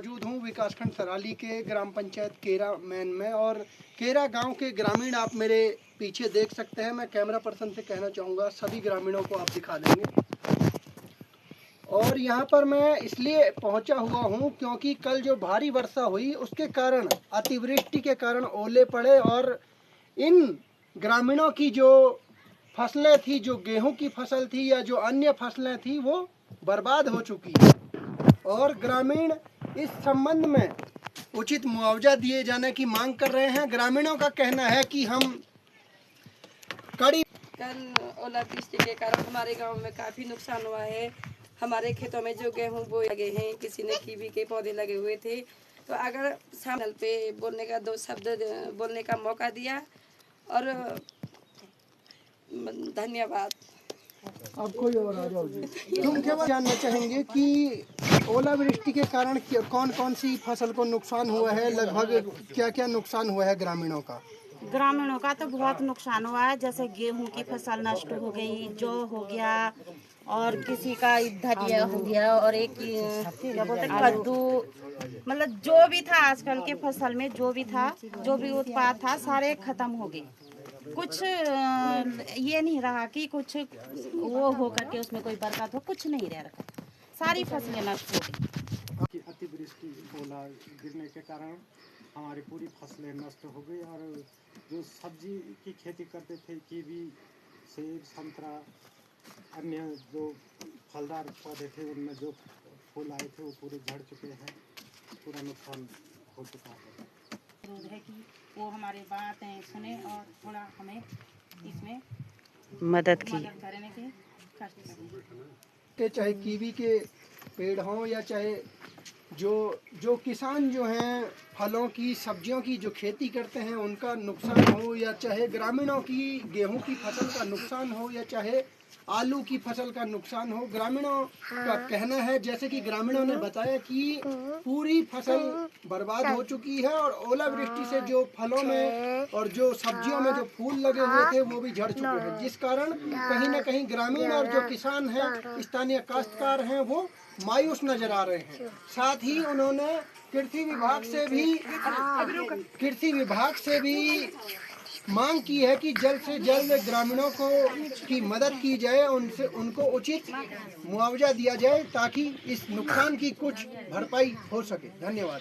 मौजूद हूँ विकासखंड सराली के ग्राम पंचायत केरा मैन में, और केरा गांव के ग्रामीण आप मेरे पीछे देख सकते हैं। मैं कैमरा पर्सन से कहना चाहूँगा सभी ग्रामीणों को आप दिखा देंगे। और यहाँ पर मैं इसलिए पहुँचा हुआ हूँ क्योंकि कल जो भारी वर्षा हुई उसके कारण, अतिवृष्टि के कारण ओले पड़े और इन ग्रामीणों की जो फसलें थी, जो गेहूं की फसल थी या जो अन्य फसलें थी, वो बर्बाद हो चुकी है। और ग्रामीण इस संबंध में उचित मुआवजा दिए जाने की मांग कर रहे हैं। ग्रामीणों का कहना है कि हम कल ओलावृष्टि के कारण हमारे गांव में काफ़ी नुकसान हुआ है। हमारे खेतों में जो गेहूं बोए लगे हैं, किसी ने कीवी के पौधे लगे हुए थे, तो अगर सामने पे बोलने का 2 शब्द बोलने का मौका दिया। और धन्यवाद। अब कोई और आ जाओ जी। तुम क्या जानना चाहेंगे कि ओलावृष्टि के कारण कौन कौन सी फसल को नुकसान हुआ है, लगभग क्या क्या नुकसान हुआ है ग्रामीणों का? ग्रामीणों का तो बहुत नुकसान हुआ है। जैसे गेहूं की फसल नष्ट हो गई, जौ हो गया, और किसी का धनिया हो गया, और एक क्या बोलते हैं कद्दू, मतलब जो भी था आजकल के फसल में, जो भी था, जो भी उत्पाद था, सारे खत्म हो गए। कुछ ये नहीं रहा कि कुछ वो हो करके उसमें कोई बरकत हो, कुछ नहीं रह रखा, सारी फसलें नष्ट हो गई। अतिवृष्टि ओला गिरने के कारण हमारी पूरी फसलें नष्ट हो गई। और जो सब्जी की खेती करते थे, कीवी, सेब, संतरा, अन्य जो फलदार पौधे थे, उनमें जो फूल आए थे वो पूरे झड़ चुके हैं, पूरा नुकसान हो चुका है। जरूर है कि वो हमारी बातें सुने और थोड़ा हमें इसमें मदद करने के कष्ट करें। चाहे कीवी के पेड़ हों या चाहे जो किसान जो हैं फलों की, सब्जियों की जो खेती करते हैं उनका नुकसान हो, या चाहे ग्रामीणों की गेहूं की फसल का नुकसान हो, या चाहे आलू की फसल का नुकसान हो, ग्रामीणों का कहना है, जैसे कि ग्रामीणों ने बताया कि पूरी फसल बर्बाद हो चुकी है और ओलावृष्टि से जो फलों में और जो सब्जियों में जो फूल लगे हुए थे वो भी झड़ चुके हैं, जिस कारण कहीं ना कहीं ग्रामीण और जो किसान हैं, स्थानीय काश्तकार हैं, वो मायूस नजर आ रहे हैं। साथ ही उन्होंने कृषि विभाग से भी मांग की है कि जल्द से जल्द ग्रामीणों को की मदद की जाए, उनको उचित मुआवजा दिया जाए ताकि इस नुकसान की कुछ भरपाई हो सके। धन्यवाद।